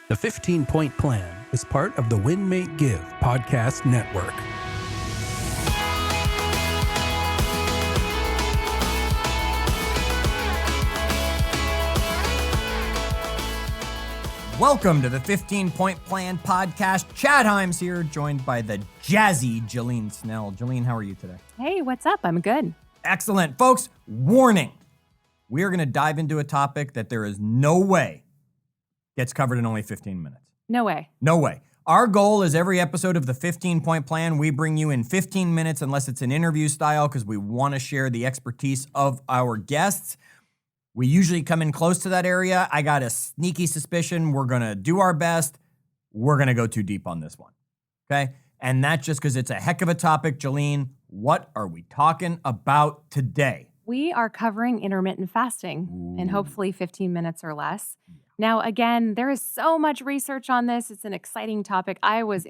The 15-Point Plan is part of the Win, Make, Give podcast network. Welcome to the 15-Point Plan podcast. Chad Himes here, joined by the jazzy Jillene Snell. Jillene, how are you today? Hey, what's up? I'm good. Excellent. Folks, warning. We are going to dive into a topic that there is no way gets covered in only 15 minutes. No way. No way. Our goal is every episode of the 15-Point Plan, we bring you in 15 minutes unless it's an interview style because we want to share the expertise of our guests. We usually come in close to that area. I got a sneaky suspicion we're going to do our best. We're going to go too deep on this one, okay? And that's just because it's a heck of a topic. Jillene, what are we talking about today? We are covering intermittent fasting in hopefully 15 minutes or less. Now, again, there is so much research on this. It's an exciting topic. I was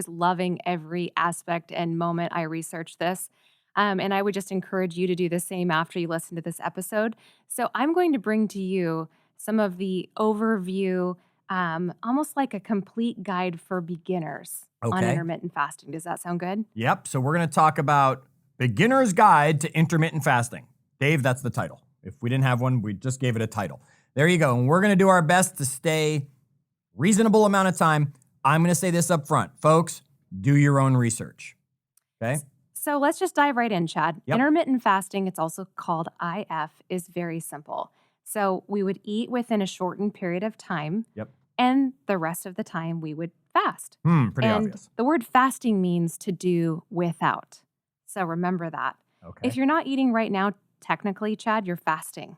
loving every aspect and moment I researched this. And I would just encourage you to do the same after you listen to this episode. So I'm going to bring to you some of the overview, almost like a complete guide for beginners on intermittent fasting. Does that sound good? Yep. So we're going to talk about Beginner's Guide to Intermittent Fasting. Dave, that's the title. If we didn't have one, we just gave it a title. There you go. And we're going to do our best to stay reasonable amount of time. I'm going to say this up front. Folks, do your own research. Okay? So let's just dive right in, Chad. Yep. Intermittent fasting, it's also called IF, is very simple. So we would eat within a shortened period of time. Yep. And the rest of the time we would fast. Pretty and obvious. The word fasting means to do without. So remember that. Okay. If you're not eating right now, technically, Chad, you're fasting.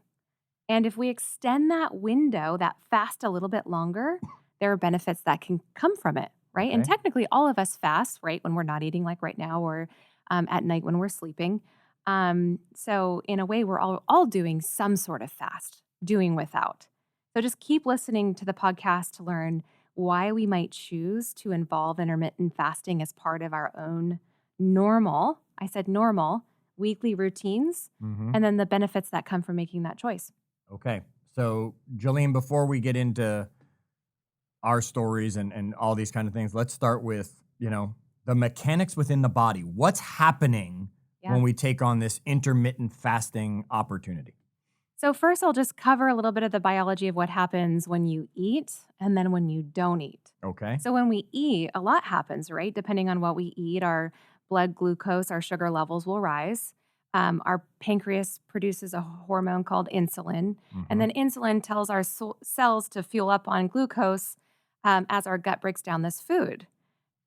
And if we extend that window, that fast a little bit longer, there are benefits that can come from it, right? Okay. And technically, all of us fast, right? When we're not eating like right now or at night when we're sleeping. So in a way, we're all doing some sort of fast, doing without. So just keep listening to the podcast to learn why we might choose to involve intermittent fasting as part of our own normal, I said normal, weekly routines, and then the benefits that come from making that choice. Okay. So, Jillene, before we get into our stories and all these kind of things, let's start with, the mechanics within the body. What's happening when we take on this intermittent fasting opportunity? So first, I'll just cover a little bit of the biology of what happens when you eat and then when you don't eat. Okay. So when we eat, a lot happens, right? Depending on what we eat, our blood glucose, our sugar levels will rise. Our pancreas produces a hormone called insulin, and then insulin tells our cells to fuel up on glucose as our gut breaks down this food.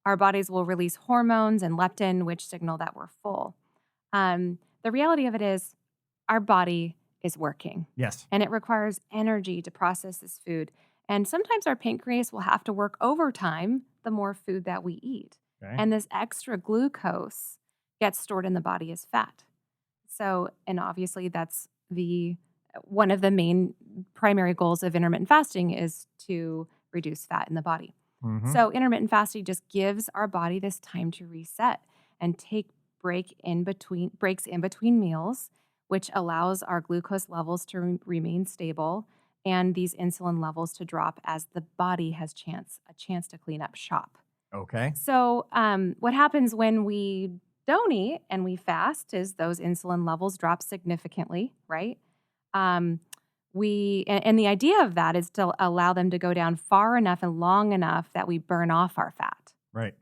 Our bodies will release hormones and leptin, which signal that we're full. The reality of it is our body is working. Yes. And it requires energy to process this food. And sometimes our pancreas will have to work overtime the more food that we eat. Okay. And this extra glucose gets stored in the body as fat. So, and obviously that's one of the main primary goals of intermittent fasting is to reduce fat in the body. So intermittent fasting just gives our body this time to reset and take breaks in between meals, which allows our glucose levels to remain stable and these insulin levels to drop as the body has a chance to clean up shop. Okay. So what happens when we don't eat and we fast is those insulin levels drop significantly, right? And the idea of that is to allow them to go down far enough and long enough that we burn off our fat. Right.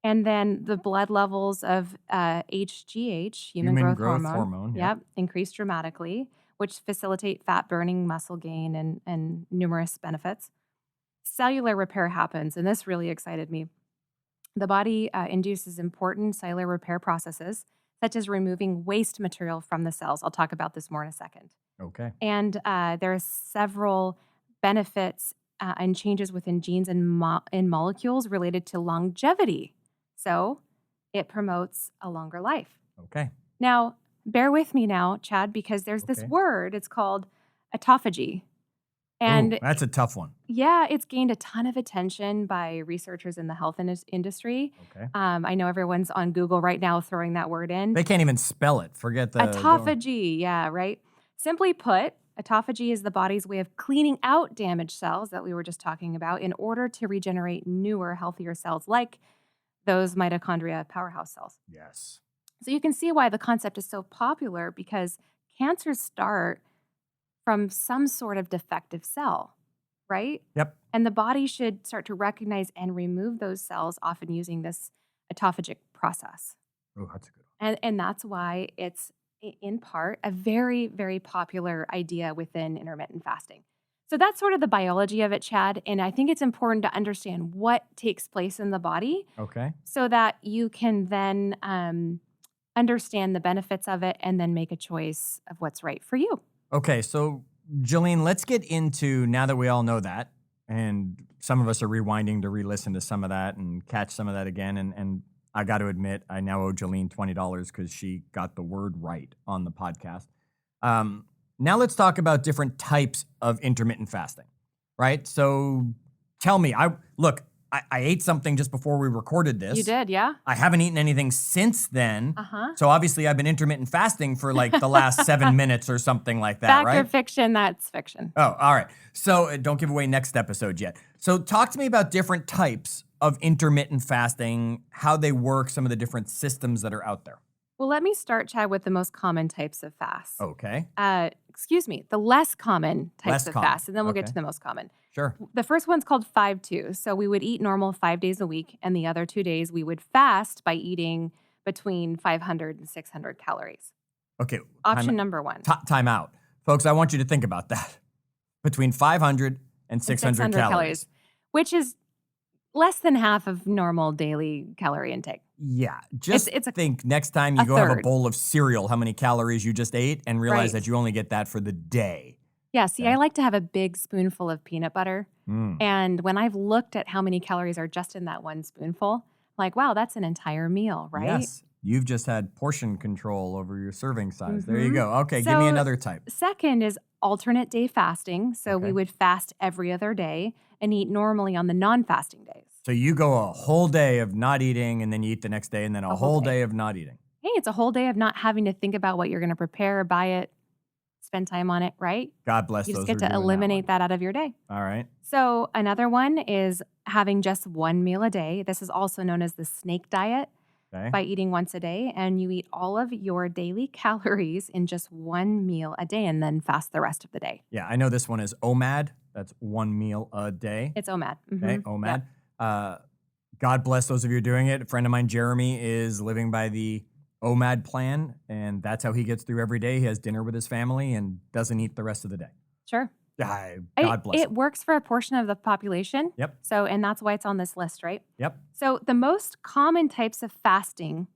And then the blood levels of HGH, human growth hormone, increase dramatically, which facilitate fat burning, muscle gain, and numerous benefits. Cellular repair happens, and this really excited me. The body induces important cellular repair processes, such as removing waste material from the cells. I'll talk about this more in a second. Okay. And there are several benefits and changes within genes and molecules related to longevity. So it promotes a longer life. Okay. Now, bear with me now, Chad, because there's this word. It's called autophagy. And that's a tough one. Yeah, it's gained a ton of attention by researchers in the health industry. Okay. I know everyone's on Google right now throwing that word in. They can't even spell it. Forget the autophagy. Yeah, right. Simply put, Autophagy is the body's way of cleaning out damaged cells that we were just talking about in order to regenerate newer, healthier cells like those mitochondria powerhouse cells. Yes. So you can see why the concept is so popular, because cancers start from some sort of defective cell, right? Yep. And the body should start to recognize and remove those cells, often using this autophagic process. Oh, that's a good one. And that's why it's, in part, a very, very popular idea within intermittent fasting. So that's sort of the biology of it, Chad. And I think it's important to understand what takes place in the body Okay. so that you can then understand the benefits of it and then make a choice of what's right for you. Okay, so Jillene, let's get into, now that we all know that, and some of us are rewinding to re-listen to some of that and catch some of that again. And I got to admit, I now owe Jillene $20 because she got the word right on the podcast. Now let's talk about different types of intermittent fasting, right? So tell me, I ate something just before we recorded this. You did, yeah? I haven't eaten anything since then. Uh-huh. So obviously I've been intermittent fasting for like the last 7 minutes or something like that, Fact right? or fiction, that's fiction. Oh, all right. So don't give away next episode yet. So talk to me about different types of intermittent fasting, how they work, some of the different systems that are out there. Well, let me start, Chad, with the most common types of fasts. Okay. The less common types Less of common. fasts, and then we'll get Okay. to the most common. Sure. The first one's called 5-2. So we would eat normal 5 days a week, and the other 2 days we would fast by eating between 500 and 600 calories. Okay. Option number one. Time out. Folks, I want you to think about that. Between 500 and 600 calories. Which is less than half of normal daily calorie intake. Yeah. Just It's think next time you a go have a third. bowl of cereal, how many calories you just ate, and realize Right. that you only get that for the day. Yeah, see, Okay. I like to have a big spoonful of peanut butter. Mm. And when I've looked at how many calories are just in that one spoonful, I'm like, wow, that's an entire meal, right? Yes. You've just had portion control over your serving size. There you Mhm. go. Okay, give me So- another type. Second is alternate day fasting. So we Okay. would fast every other day and eat normally on the non-fasting days. So you go a whole day of not eating, and then you eat the next day, and then a whole day of not eating. Hey, it's a whole day of not having to think about what you're going to prepare, buy it, spend time on it, right? God bless You those just get who to are doing eliminate that that out of your day. one. All right. So another one is having just one meal a day. This is also known as the snake diet. Okay. By eating once a day, and you eat all of your daily calories in just one meal a day and then fast the rest of the day. Yeah, I know this one is OMAD. That's 1 meal a day. It's OMAD. Okay, OMAD. God bless those of you who are doing it. A friend of mine, Jeremy, is living by the OMAD plan, and that's how he gets through every day. He has dinner with his family and doesn't eat the rest of the day. Sure. God bless It him. works for a portion of the population. Yep. So, and that's why it's on this list, right? Yep. So the most common types of fasting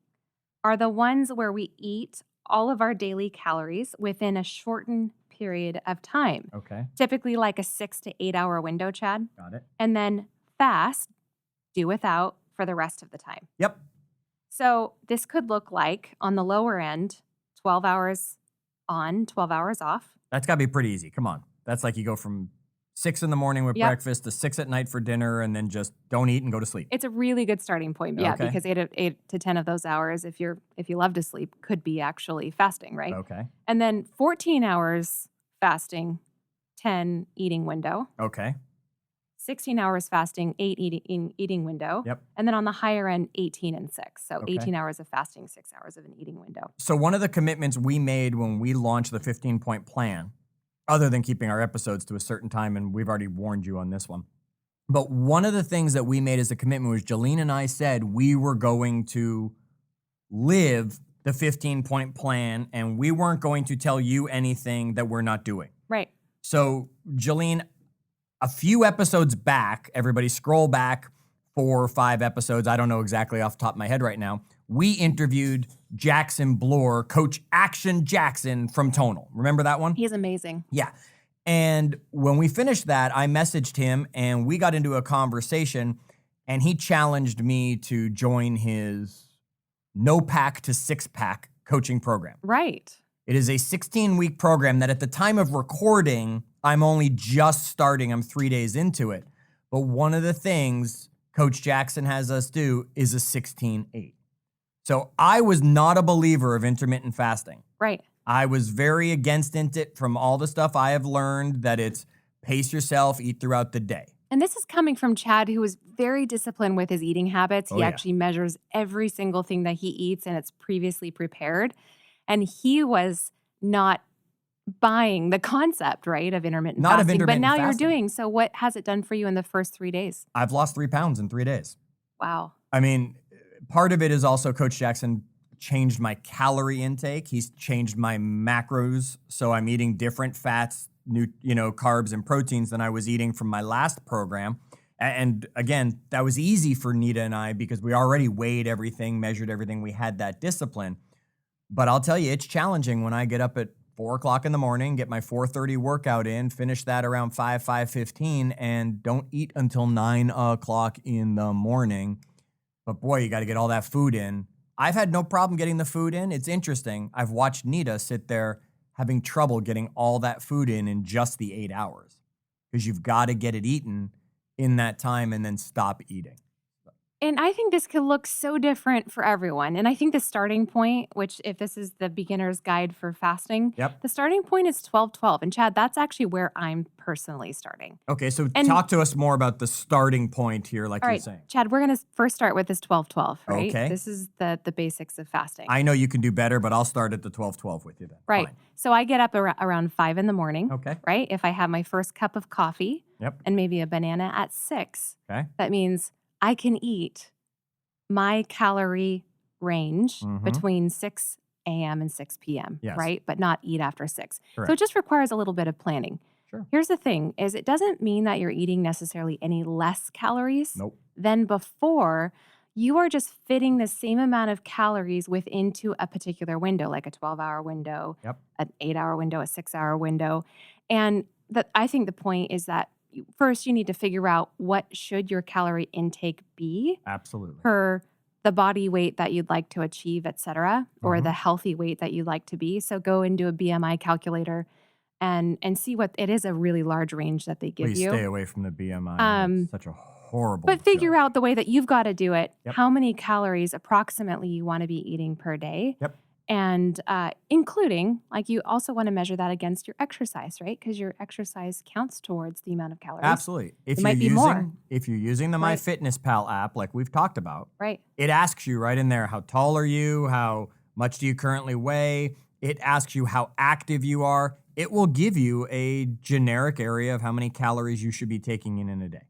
are the ones where we eat all of our daily calories within a shortened period of time, Okay. typically like a 6 to 8 hour window, Chad, Got it. and then fast, do without for the rest of the time. Yep. So this could look like, on the lower end, 12 hours on, 12 hours off. That's got to be pretty easy. Come on. That's like you go from 6 in the morning with Yep. breakfast to 6 at night for dinner, and then just don't eat and go to sleep. It's a really good starting point, yeah, Okay. because 8 to 10 of those hours, if you love to sleep, could be actually fasting, right? Okay. And then 14 hours fasting, 10 eating window, Okay. 16 hours fasting, 8 eating window, Yep. and then on the higher end, 18 and 6. So Okay. 18 hours of fasting, 6 hours of an eating window. So one of the commitments we made when we launched the 15-point plan, other than keeping our episodes to a certain time, and we've already warned you on this one, but one of the things that we made as a commitment was Jillene and I said we were going to live the 15-point plan, and we weren't going to tell you anything that we're not doing. Right. So Jillene, a few episodes back, everybody scroll back 4 or 5 episodes, I don't know exactly off the top of my head right now, we interviewed Jackson Bloor, Coach Action Jackson from Tonal. Remember that one? He's amazing. Yeah. And when we finished that, I messaged him and we got into a conversation, and he challenged me to join his no pack to 6-pack coaching program. Right. It is a 16-week program that at the time of recording, I'm only just starting. I'm 3 days into it. But one of the things Coach Jackson has us do is a 16-8. So I was not a believer of intermittent fasting. Right. I was very against it from all the stuff I have learned that it's pace yourself, eat throughout the day. And this is coming from Chad, who is very disciplined with his eating habits. He Oh, yeah. actually measures every single thing that he eats, and it's previously prepared. And he was not buying the concept, right, of intermittent Not of fasting. intermittent but now fasting. you're doing. So what has it done for you in the first 3 days? I've lost 3 pounds in 3 days. Wow. I mean, part of it is also Coach Jackson changed my calorie intake. He's changed my macros. So I'm eating different fats, carbs and proteins than I was eating from my last program. And again, that was easy for Nita and I because we already weighed everything, measured everything. We had that discipline. But I'll tell you, it's challenging when I get up at 4 o'clock in the morning, get my 4:30 workout in, finish that around 5:15, and don't eat until 9 o'clock in the morning. But boy, you got to get all that food in. I've had no problem getting the food in. It's interesting. I've watched Nita sit there having trouble getting all that food in just the 8 hours because you've got to get it eaten in that time and then stop eating. And I think this could look so different for everyone. And I think the starting point, which if this is the beginner's guide for fasting, Yep. the starting point is 12-12. And Chad, that's actually where I'm personally starting. Okay, so And- talk to us more about the starting point here, like All you're right, saying. Chad, we're going to first start with this 12-12, right? Okay. This is the basics of fasting. I know you can do better, but I'll start at the 12-12 with you then. Right. Fine. So I get up around 5 in the morning, Okay. right? If I have my first cup of coffee Yep. and maybe a banana at 6, Okay. that means I can eat my calorie range Mhm. between 6 a.m. and 6 p.m., Yes. right? But not eat after 6. So Correct. it just requires a little bit of planning. Sure. Here's the thing, is it doesn't mean that you're eating necessarily any less calories Nope. than before. You are just fitting the same amount of calories into a particular window, like a 12-hour window, Yep. an 8-hour window, a 6-hour window. And I think the point is that first you need to figure out what should your calorie intake be Absolutely. per the body weight that you'd like to achieve, et cetera, or Mhm. the healthy weight that you'd like to be. So go and do a BMI calculator and see what it is, a really large range that they give Please you. stay away from the BMI. It's such a horrible But figure joke. out the way that you've got to do it, Yep. how many calories approximately you want to be eating per day. Yep. And including, like, you also want to measure that against your exercise, right? Because your exercise counts towards the amount of calories. Absolutely. It might be more. If you're using the Right. MyFitnessPal app, like we've talked about, Right. it asks you right in there, how tall are you? How much do you currently weigh? It asks you how active you are. It will give you a generic area of how many calories you should be taking in a day.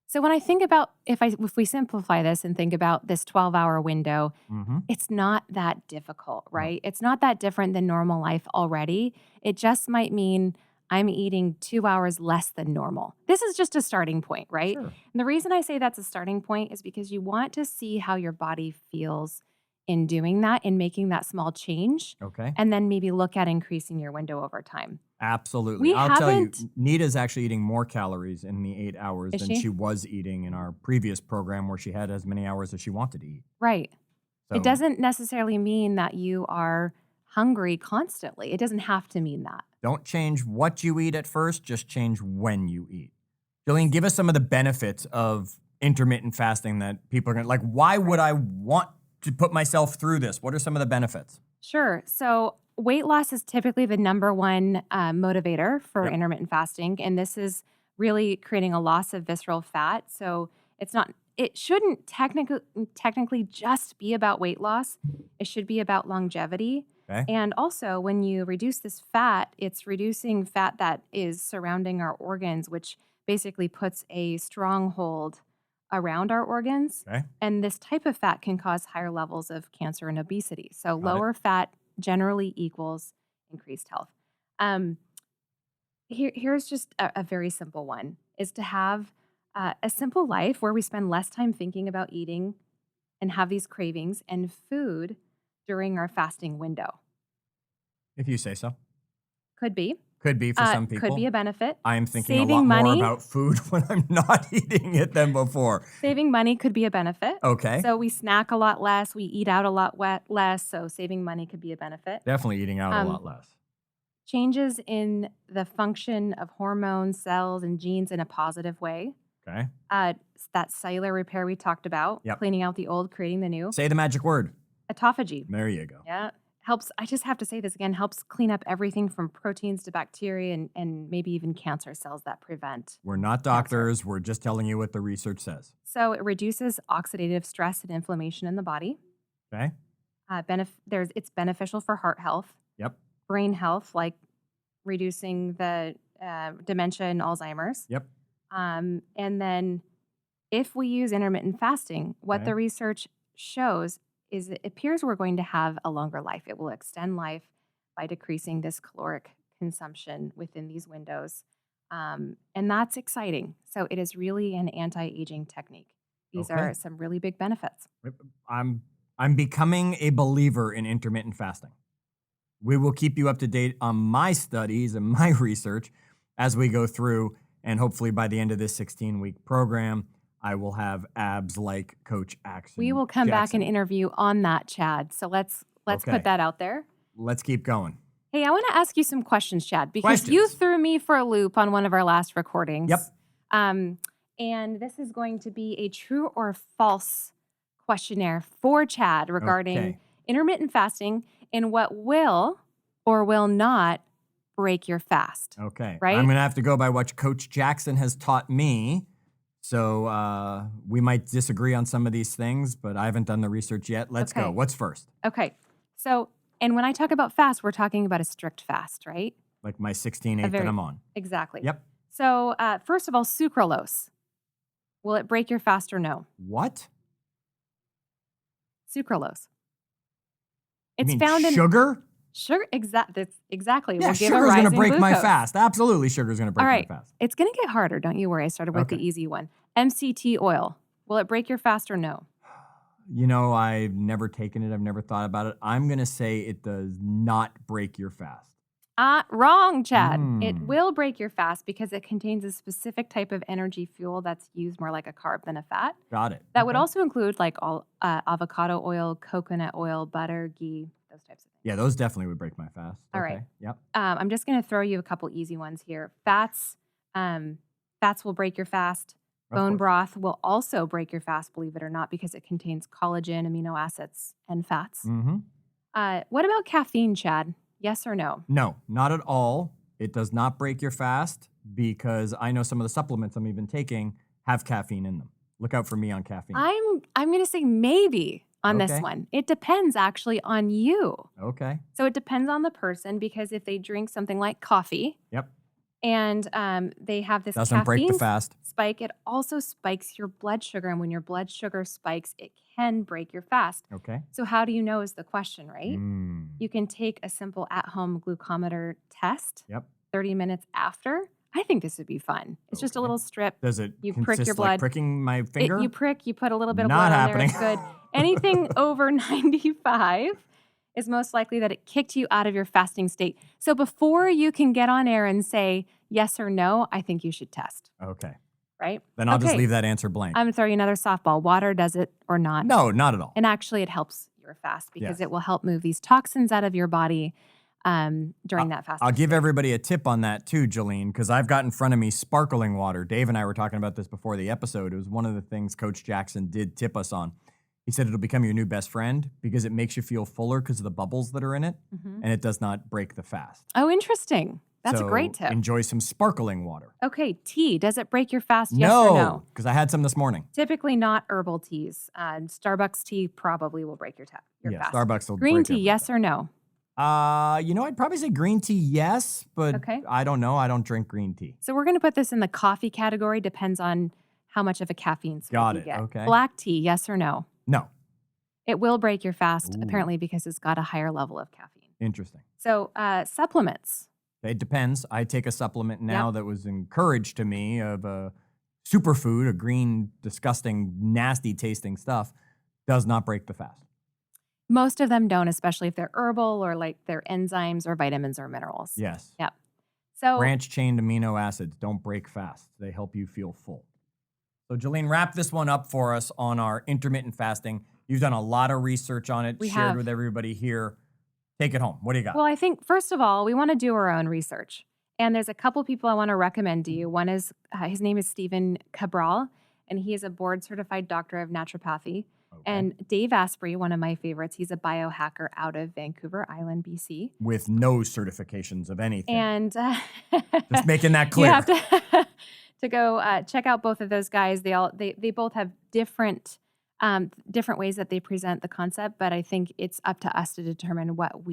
So when I think about, if we simplify this and think about this 12-hour window, Mm-hmm. it's not that difficult, right? It's not that different than normal life already. It just might mean I'm eating 2 hours less than normal. This is just a starting point, right? Sure. And the reason I say that's a starting point is because you want to see how your body feels in doing that, in making that small change, Okay. and then maybe look at increasing your window over time. Absolutely. We I'll tell you, haven't- Nita's actually eating more calories in the 8 hours Is than she? she was eating in our previous program where she had as many hours as she wanted to eat. Right. So It doesn't necessarily mean that you are hungry constantly. It doesn't have to mean that. don't change what you eat at first, just change when you eat. Jillene, give us some of the benefits of intermittent fasting that people are going to, like, why would I want to put myself through this? What are some of the benefits? Sure. So weight loss is typically the number one motivator for Yep. intermittent fasting. And this is really creating a loss of visceral fat. So it shouldn't technically just be about weight loss. It should be about longevity. Okay. And also, when you reduce this fat, it's reducing fat that is surrounding our organs, which basically puts a stronghold around our organs. Okay. And this type of fat can cause higher levels of cancer and obesity. So Got it. lower fat generally equals increased health. Here's just a very simple one, is to have a simple life where we spend less time thinking about eating and have these cravings and food during our fasting window. If you say so. Could be. Could be for some people. Could be a benefit. I am thinking Saving a lot more money. about food when I'm not eating it than before. Saving money could be a benefit. Okay. So we snack a lot less, we eat out a lot less, so saving money could be a benefit. Definitely eating out a lot less. Changes in the function of hormones, cells, and genes in a positive way. Okay. That cellular repair we talked about, Yep. cleaning out the old, creating the new. Say the magic word. Autophagy. There you go. Yeah. helps, I just have to say this again, helps clean up everything from proteins to bacteria and maybe even cancer cells that prevent. We're not doctors. We're just telling you what the research says. So it reduces oxidative stress and inflammation in the body. Okay. It's beneficial for heart health, Yep. brain health, like reducing the dementia and Alzheimer's. Yep. And then if we use intermittent fasting, what Okay. the research shows is it appears we're going to have a longer life. It will extend life by decreasing this caloric consumption within these windows. And that's exciting. So it is really an anti-aging technique. These Okay. are some really big benefits. I'm becoming a believer in intermittent fasting. We will keep you up to date on my studies and my research as we go through, and hopefully by the end of this 16-week program, I will have abs like Coach Jackson. We will come back and interview on that, Chad. So let's Okay. put that out there. Let's keep going. Hey, I want to ask you some questions, Chad, because you threw me for a loop on one of our last recordings. Yep. And this is going to be a true or false questionnaire for Chad regarding intermittent fasting and what will or will not break your fast. Okay. Right? I'm going to have to go by what Coach Jackson has taught me. So we might disagree on some of these things, but I haven't done the research yet. Let's go. What's first? Okay. So, and when I talk about fast, we're talking about a strict fast, right? Like my 16/8 that I'm on. Exactly. Yep. So first of all, sucralose. Will it break your fast or no? What? Sucralose. You It's mean found in sugar? sugar. Exactly. Yeah, We'll give a sugar's rise going to in break my glucose. fast. Absolutely, sugar's going to break All right. my fast. It's going to get harder. Don't you worry. I started with the easy one. MCT oil. Will it break your fast or no? You know, I've never taken it. I've never thought about it. I'm going to say it does not break your fast. Wrong, Chad. It will break your fast because it contains a specific type of energy fuel that's used more like a carb than a fat. Got it. That would also include like all avocado oil, coconut oil, butter, ghee, those types of things. Yeah, those definitely would break my fast. All right. Yep. I'm just going to throw you a couple easy ones here. Fats will break your fast. Bone broth will also break your fast, believe it or not, because it contains collagen, amino acids, and fats. Mm-hmm. What about caffeine, Chad? Yes or no? No, not at all. It does not break your fast because I know some of the supplements I'm even taking have caffeine in them. Look out for me on caffeine. I'm going to say maybe on this one. It depends actually on you. Okay. So it depends on the person because if they drink something like coffee, Yep. and they have this Doesn't caffeine break the fast. spike, it also spikes your blood sugar. And when your blood sugar spikes, it can break your fast. Okay. So how do you know is the question, right? Mm. You can take a simple at-home glucometer test Yep. 30 minutes after. I think this would be fun. It's just a little strip. Does it You consist prick your like blood. pricking my finger? You prick, you put a little bit of Not blood happening. on there. It's good. Anything over 95 is most likely that it kicked you out of your fasting state. So before you can get on air and say yes or no, I think you should test. Okay. Right? Then I'll just leave that answer blank. I'm going to throw you another softball. Water does it or not? No, not at all. And actually it helps your fast because it will help move these toxins out of your body during that fasting. I'll give everybody a tip on that too, Jillene, because I've got in front of me sparkling water. Dave and I were talking about this before the episode. It was one of the things Coach Jackson did tip us on. He said it'll become your new best friend because it makes you feel fuller because of the bubbles that are in it, and it does not break the fast. Oh, interesting. That's a great tip. Enjoy some sparkling water. Okay, tea. Does it break your fast? Yes or no? No, because I had some this morning. Typically not herbal teas. Starbucks tea probably will break your fast. Starbucks will Green break tea, yes or no? I'd probably say green tea, yes, but I don't know. I don't drink green tea. So we're going to put this in the coffee category. Depends on how much of a caffeine spike you get. Okay. Black tea, yes or no? No. It will break your fast, apparently, because it's got a higher level of caffeine. Interesting. So supplements. It depends. I take a supplement now that was encouraged to me of a superfood, a green, disgusting, nasty tasting stuff, does not break the fast. Most of them don't, especially if they're herbal or like they're enzymes or vitamins or minerals. Yes. Yep. So branch-chain amino acids don't break fast. They help you feel full. So Jillene, wrap this one up for us on our intermittent fasting. You've done a lot of research on it, shared with everybody here. Take it home. What do you got? Well, I think, first of all, we want to do our own research. And there's a couple people I want to recommend to you. One is, his name is Stephen Cabral, and he is a board-certified doctor of naturopathy. And Dave Asprey, one of my favorites, he's a biohacker out of Vancouver Island, BC. With no certifications of anything. And just making that clear. You have to go check out both of those guys. They both have different ways that they present the concept, but I think it's up to us to determine what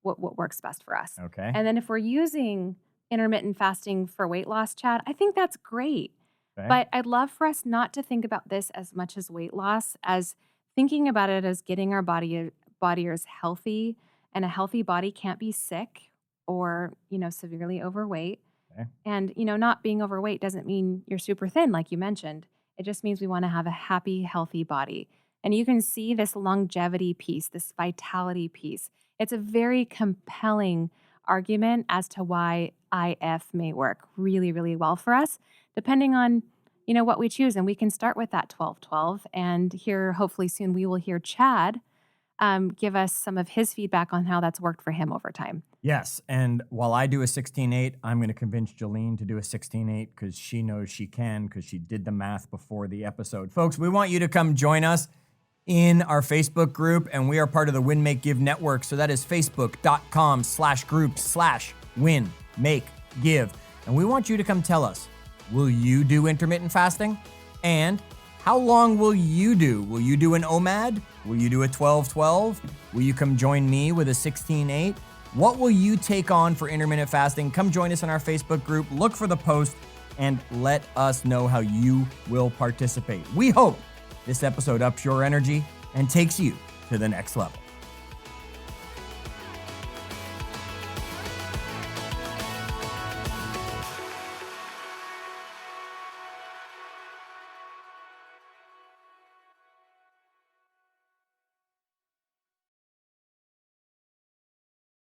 works best for us. Okay. And then if we're using intermittent fasting for weight loss, Chad, I think that's great. Okay. But I'd love for us not to think about this as much as weight loss, as thinking about it as getting our bodies healthy, and a healthy body can't be sick or, severely overweight. Okay. And, not being overweight doesn't mean you're super thin, like you mentioned. It just means we want to have a happy, healthy body. And you can see this longevity piece, this vitality piece. It's a very compelling argument as to why IF may work really, really well for us, depending on, what we choose. And we can start with that 12-12. And here, hopefully soon, we will hear Chad give us some of his feedback on how that's worked for him over time. Yes. And while I do a 16-8, I'm going to convince Jillene to do a 16-8 because she knows she can, because she did the math before the episode. Folks, we want you to come join us in our Facebook group, and we are part of the Win, Make, Give network. So that is facebook.com/groups/Win, Make, Give. And we want you to come tell us, will you do intermittent fasting? And how long will you do? Will you do an OMAD? Will you do a 12-12? Will you come join me with a 16-8? What will you take on for intermittent fasting? Come join us in our Facebook group. Look for the post and let us know how you will participate. We hope this episode ups your energy and takes you to the next level.